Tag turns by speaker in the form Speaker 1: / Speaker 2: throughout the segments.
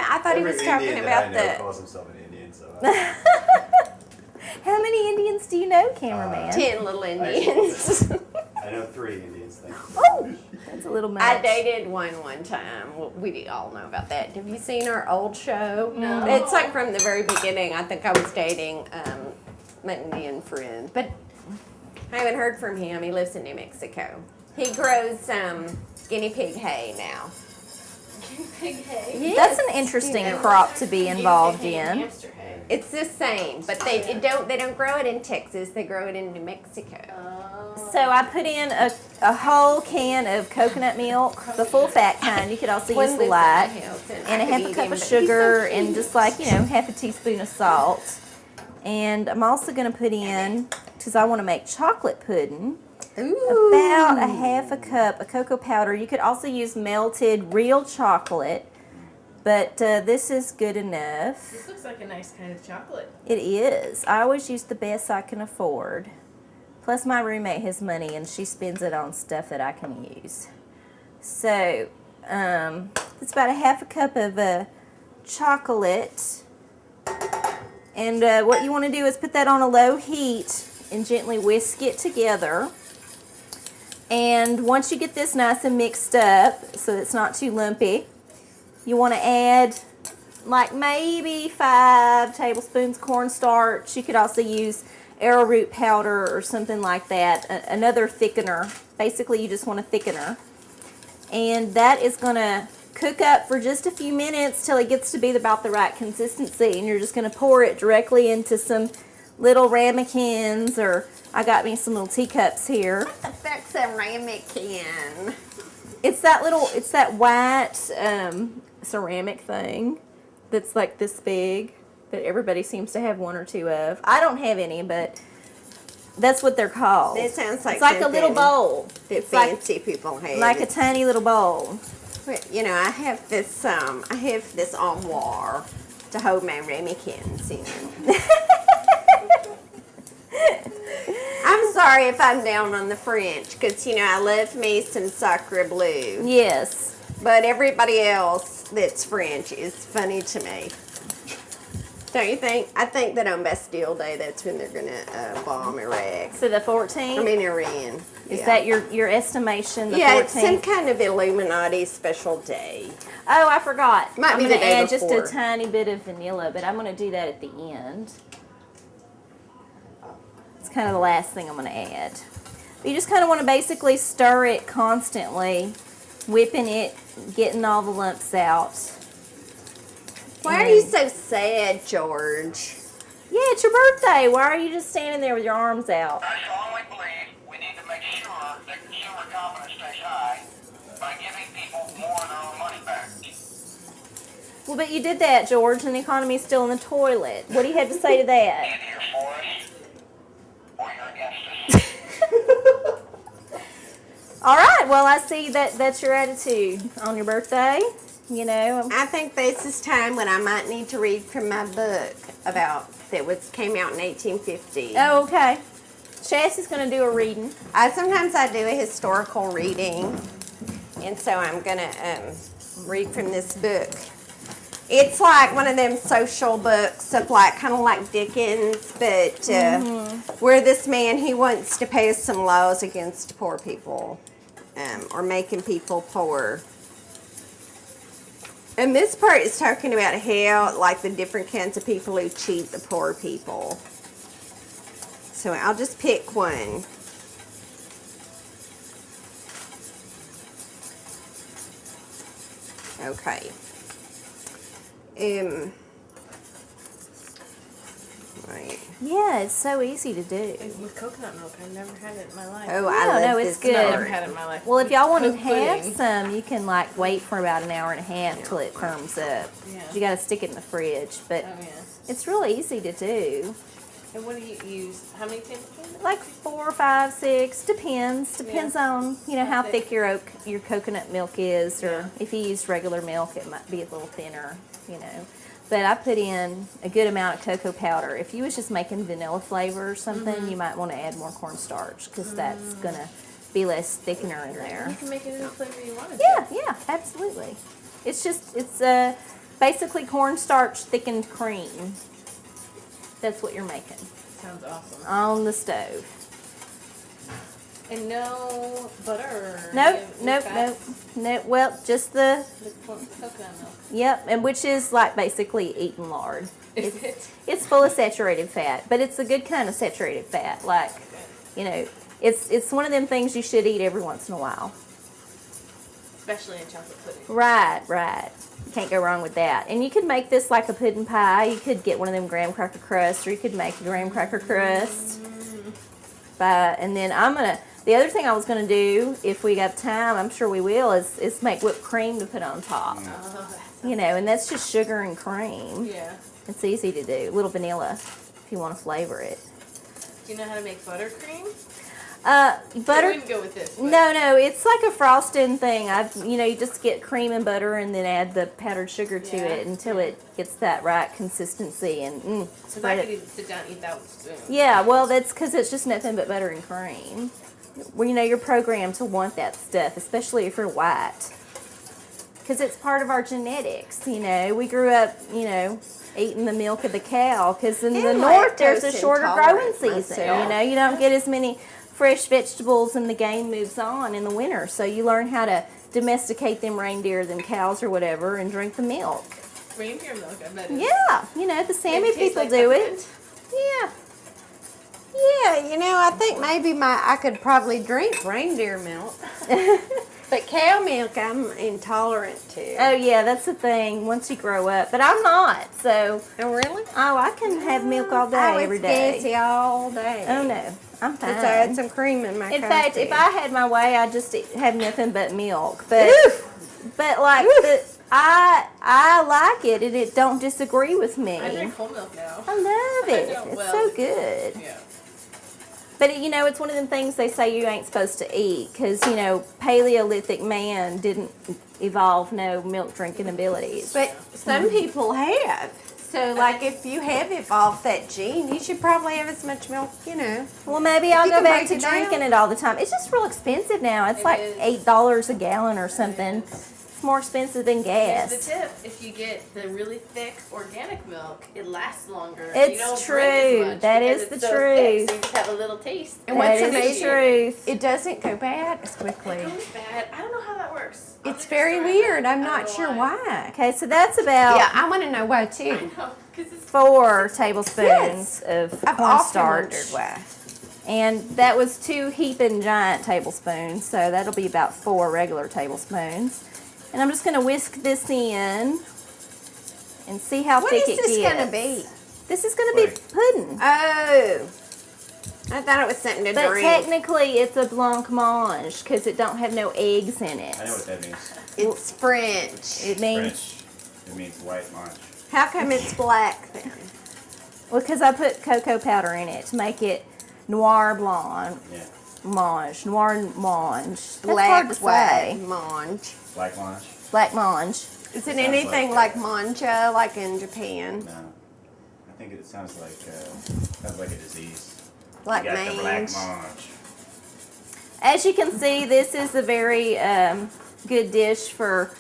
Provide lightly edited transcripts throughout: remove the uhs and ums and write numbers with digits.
Speaker 1: I thought he was talking
Speaker 2: Indian
Speaker 1: about
Speaker 2: that I know
Speaker 1: the
Speaker 2: calls himself an Indian, so.
Speaker 3: How many Indians do you know, cameraman?
Speaker 1: 10 little Indians.
Speaker 2: I know 3 Indians. Thank you.
Speaker 3: Oh, that's a little much.
Speaker 1: I dated one time. Well, we all know about that. Have you seen our old show?
Speaker 3: No.
Speaker 1: It's like from the very beginning. I think I was dating my Indian friend, but I haven't heard from him. He lives in New Mexico. He grows guinea pig hay now.
Speaker 4: Guinea pig hay?
Speaker 1: Yes.
Speaker 3: That's an interesting crop to be involved
Speaker 4: Guinea pig and
Speaker 3: in.
Speaker 4: hamster hay.
Speaker 1: It's the same, but they don't grow it in Texas. They grow it in New Mexico.
Speaker 3: So I put in a whole can of coconut milk, the full fat kind. You could also use the light. And a half a cup of sugar and just like, half a teaspoon of salt. And I'm also going to put in, because I want to make chocolate pudding, about a half a cup of cocoa powder. You could also use melted real chocolate, but this is good enough.
Speaker 4: This looks like a nice kind of chocolate.
Speaker 3: It is. I always use the best I can afford. Plus my roommate has money and she spends it on stuff that I can use. So, it's about a half a cup of chocolate. And what you want to do is put that on a low heat and gently whisk it together. And once you get this nice and mixed up so it's not too lumpy, you want to add like maybe 5 tablespoons cornstarch. You could also use arrowroot powder or something like that, another thickener. Basically, you just want a thickener. And that is going to cook up for just a few minutes till it gets to be about the right consistency. And you're just going to pour it directly into some little ramekins, or I got me some little teacups here.
Speaker 1: What the fuck's a ramekin?
Speaker 3: It's that white ceramic thing that's like this big that everybody seems to have 1 or 2 of. I don't have any, but that's what they're called.
Speaker 1: It sounds like
Speaker 3: it's like a little bowl.
Speaker 1: That
Speaker 3: It's
Speaker 1: fancy people have.
Speaker 3: like a tiny little bowl.
Speaker 1: I have this armoire to hold my ramekins in. I'm sorry if I'm down on the French, because I love me some sacre bleu.
Speaker 3: Yes.
Speaker 1: But everybody else that's French is funny to me. Don't you think? I think that on Bastille Day, that's when they're going to bomb Iraq.
Speaker 3: So the 14th?
Speaker 1: I mean, Iran.
Speaker 3: Is that your estimation, the 14th?
Speaker 1: Yeah, it's some kind of Illuminati special day.
Speaker 3: Oh, I forgot.
Speaker 1: Might
Speaker 3: I'm
Speaker 1: be
Speaker 3: going
Speaker 1: the
Speaker 3: to
Speaker 1: day
Speaker 3: add
Speaker 1: before.
Speaker 3: just a tiny bit of vanilla, but I'm going to do that at the end. It's kind of the last thing I'm going to add. But you just kind of want to basically stir it constantly, whipping it, getting all the lumps out.
Speaker 1: Why are you so sad, George?
Speaker 3: Yeah, it's your birthday. Why are you just standing there with your arms out?
Speaker 5: I strongly believe we need to make sure that consumer confidence stays high by giving people more of their own money back.
Speaker 3: Well, but you did that, George, and the economy's still in the toilet. What do you have to say to that?
Speaker 5: Either you're for us or you're against us.
Speaker 3: All right, well, I see that's your attitude on your birthday.
Speaker 1: I think this is time when I might need to read from my book came out in 1850.
Speaker 3: Oh, okay. Shasta's going to do a reading.
Speaker 1: Sometimes I do a historical reading, and so I'm going to read from this book. It's like one of them social books of kind of like Dickens, but where this man, he wants to pass some laws against poor people or making people poor. And this part is talking about how, like, the different kinds of people who cheat the poor people. So I'll just pick one. Okay. Right.
Speaker 3: Yeah, it's so easy to do.
Speaker 4: With coconut milk, I've never had it in my life.
Speaker 1: Oh, I love
Speaker 3: no,
Speaker 1: this
Speaker 3: it's good.
Speaker 4: I've
Speaker 1: part.
Speaker 4: never had it in my life.
Speaker 3: Well, if y'all want to
Speaker 4: With
Speaker 3: have
Speaker 4: pudding.
Speaker 3: some, you can wait for about an hour and a half till it firms up.
Speaker 4: Yeah.
Speaker 3: You got to stick it in the fridge, but
Speaker 4: Oh, yes.
Speaker 3: it's really easy to do.
Speaker 4: And what do you use? How many tablespoons?
Speaker 3: Like 4, 5, 6, depends. Depends on how
Speaker 4: How
Speaker 3: thick your coconut milk is, or if you use regular milk, it might be a little thinner. But I put in a good amount of cocoa powder. If you was just making vanilla flavor or something, you might want to add more cornstarch because that's gonna be less thickener in there.
Speaker 4: You can make it any flavor you want it.
Speaker 3: Yeah, absolutely. It's basically cornstarch thickened cream. That's what you're making
Speaker 4: Sounds awesome.
Speaker 3: on the stove.
Speaker 4: And no butter. Or
Speaker 3: Nope,
Speaker 4: any
Speaker 3: nope,
Speaker 4: fats?
Speaker 3: nope. Well, just the,
Speaker 4: The coconut milk.
Speaker 3: yep, and which is like basically eaten lard.
Speaker 4: Is it?
Speaker 3: It's full of saturated fat, but it's a good kind of saturated fat. Like, you know, it's one of them things you should eat every once in a while.
Speaker 4: Especially in chocolate pudding.
Speaker 3: Right, right. Can't go wrong with that. And you could make this like a pudding pie. You could get one of them graham cracker crusts, or you could make a graham cracker crust. And then the other thing I was gonna do, if we got time, I'm sure we will, is make whipped cream to put on top.
Speaker 4: Oh,
Speaker 3: You know, and that's just sugar and cream.
Speaker 4: yeah.
Speaker 3: It's easy to do. A little vanilla if you want to flavor it.
Speaker 4: Do you know how to make buttercream? I
Speaker 3: Butter.
Speaker 4: wouldn't go with this. But
Speaker 3: No, it's like a frosting thing. You just get cream and butter and then add the powdered sugar to
Speaker 4: Yeah.
Speaker 3: it until it gets that right consistency and
Speaker 4: Because I
Speaker 3: spread
Speaker 4: could
Speaker 3: it.
Speaker 4: even sit down and eat that with a spoon.
Speaker 3: Yeah, well, that's because it's just nothing but butter and cream. Well, you're programmed to want that stuff, especially if you're white. Because it's part of our genetics, We grew up, eating the milk of the cow. Because in the
Speaker 1: I'm
Speaker 3: north, there's a
Speaker 1: lactose
Speaker 3: shorter growing
Speaker 1: intolerant
Speaker 3: season.
Speaker 1: myself.
Speaker 3: You don't get as many fresh vegetables and the game moves on in the winter. So you learn how to domesticate them reindeer, them cows or whatever, and drink the milk.
Speaker 4: Reindeer milk, I bet.
Speaker 3: Yeah, the Sami
Speaker 4: It tastes
Speaker 3: people
Speaker 4: like
Speaker 3: do
Speaker 4: peppermint.
Speaker 3: it. Yeah.
Speaker 1: Yeah, I think maybe I could probably drink reindeer milk. But cow milk, I'm intolerant to.
Speaker 3: Oh yeah, that's the thing. Once you grow up, but I'm not. So
Speaker 1: Oh, really?
Speaker 3: I can have milk all day,
Speaker 1: I was
Speaker 3: every day.
Speaker 1: gassy all day.
Speaker 3: Oh no, I'm fine.
Speaker 1: Since I had some cream in my
Speaker 3: In
Speaker 1: coffee.
Speaker 3: fact, if I had my way, I'd just have nothing but milk. But like I like it, and it don't disagree with me.
Speaker 4: I drink whole milk now.
Speaker 3: I love it.
Speaker 4: I know,
Speaker 3: It's
Speaker 4: well,
Speaker 3: so good.
Speaker 4: Yeah.
Speaker 3: But it's one of them things they say you ain't supposed to eat because Paleolithic man didn't evolve no milk drinking abilities.
Speaker 1: But some people have. So, like, if you have evolved that gene, you should probably have as much milk,
Speaker 3: Well, maybe I'll
Speaker 1: you
Speaker 3: go
Speaker 1: can
Speaker 3: back
Speaker 1: break
Speaker 3: to
Speaker 1: it down.
Speaker 3: drinking it all the time. It's just real expensive now. It's
Speaker 4: It
Speaker 3: like
Speaker 4: is.
Speaker 3: $8 a gallon or something. It's more expensive than
Speaker 4: Here's the
Speaker 3: gas.
Speaker 4: tip: if you get the really thick organic milk, it lasts longer.
Speaker 3: It's
Speaker 4: you don't
Speaker 3: true.
Speaker 4: drink as much
Speaker 3: That
Speaker 4: because
Speaker 3: is
Speaker 4: it's
Speaker 3: the
Speaker 4: so
Speaker 3: truth.
Speaker 4: Thick, so you just have a little taste.
Speaker 1: And what's
Speaker 3: That is the
Speaker 1: amazing-
Speaker 3: truth.
Speaker 1: It doesn't go bad as
Speaker 4: It
Speaker 1: quickly.
Speaker 4: goes bad. I don't know how that works. I'll
Speaker 1: It's
Speaker 4: take a
Speaker 1: very
Speaker 4: stir at
Speaker 1: weird.
Speaker 4: that.
Speaker 1: I'm
Speaker 4: I
Speaker 1: not
Speaker 4: don't
Speaker 1: sure
Speaker 4: know
Speaker 1: why.
Speaker 3: Okay, so that's about
Speaker 1: Yeah, I want to know why, too.
Speaker 4: No, because it's
Speaker 3: 4 tablespoons of
Speaker 1: I've often
Speaker 3: cornstarch.
Speaker 1: wondered why.
Speaker 3: And that was 2 heaping giant tablespoons, so that'll be about 4 regular tablespoons. And I'm just going to whisk this in and see how
Speaker 1: What
Speaker 3: thick
Speaker 1: is
Speaker 3: it
Speaker 1: this
Speaker 3: gets.
Speaker 1: going to be?
Speaker 3: This is going to be pudding.
Speaker 1: Oh. I thought it was something to
Speaker 3: But
Speaker 1: drink.
Speaker 3: technically it's a Blanc Mange because it don't have no eggs in it.
Speaker 2: I know what that means.
Speaker 1: It's French.
Speaker 3: It means,
Speaker 2: French. It means white Mange.
Speaker 1: How come it's black then?
Speaker 3: well, because I put cocoa powder in it to make it Noir Blanc
Speaker 2: Yeah.
Speaker 3: Mange. Noir Mange. That's hard
Speaker 1: Black
Speaker 3: to say.
Speaker 1: white Mange.
Speaker 2: Black Mange?
Speaker 3: Black Mange.
Speaker 1: Is it
Speaker 2: Sounds
Speaker 1: anything
Speaker 2: like-
Speaker 1: like Mange, like in Japan?
Speaker 2: No. I think it sounds like a disease.
Speaker 1: Like
Speaker 2: you got the black
Speaker 1: mange?
Speaker 2: Mange.
Speaker 3: As you can see, this is a very good dish for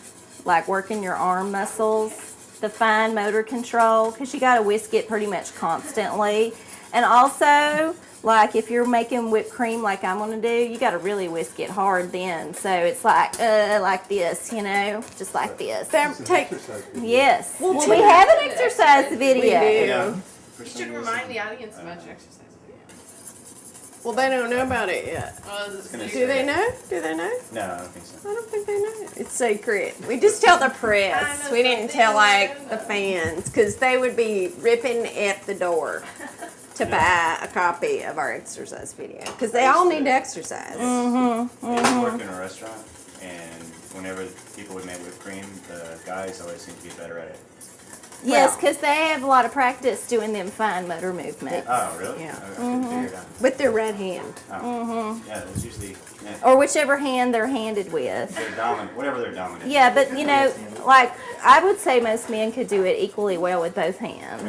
Speaker 3: like working your arm muscles, the fine motor control, because you got to whisk it pretty much constantly. And also, like if you're making whipped cream like I'm going to do, you got to really whisk it hard then. So it's like this, just like this.
Speaker 1: Take,
Speaker 3: Yes.
Speaker 1: Well,
Speaker 3: Well, we have an exercise video.
Speaker 1: We do.
Speaker 2: Yeah.
Speaker 4: You should remind the audience about your exercise video.
Speaker 1: well, they don't know about it yet.
Speaker 4: Oh, this is
Speaker 2: gonna
Speaker 1: Do they know? Do they know?
Speaker 2: No, I don't think so.
Speaker 1: I don't think they know. It's secret. We just tell the
Speaker 4: I
Speaker 1: press.
Speaker 4: know
Speaker 1: We didn't
Speaker 4: something
Speaker 1: tell
Speaker 4: I
Speaker 1: like
Speaker 4: know.
Speaker 1: the fans because they would be ripping at the door to buy a copy of our exercise video because they all need to exercise.
Speaker 2: I used to work in a restaurant, and whenever people would make whipped cream, the guys always seemed to be better at it.
Speaker 3: Yes,
Speaker 1: Well-
Speaker 3: because they have a lot of practice doing them fine motor movements.
Speaker 2: Oh, really?
Speaker 1: Yeah.
Speaker 2: I couldn't figure it out.
Speaker 1: With their red hand.
Speaker 2: Oh. Yeah, it's usually
Speaker 3: Or whichever hand they're handed with.
Speaker 2: they're dominant, whatever they're dominant.
Speaker 3: Yeah, but like I would say most men could do it equally well with both hands.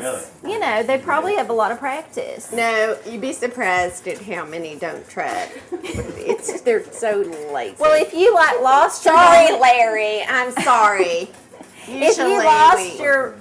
Speaker 2: Really?
Speaker 3: They probably have a lot of practice.
Speaker 1: No, you'd be surprised at how many don't try it. They're so lazy.
Speaker 3: Well, if you like lost your
Speaker 1: sorry, Larry. I'm sorry.
Speaker 3: if you
Speaker 1: Usually
Speaker 3: lost
Speaker 1: we-
Speaker 3: your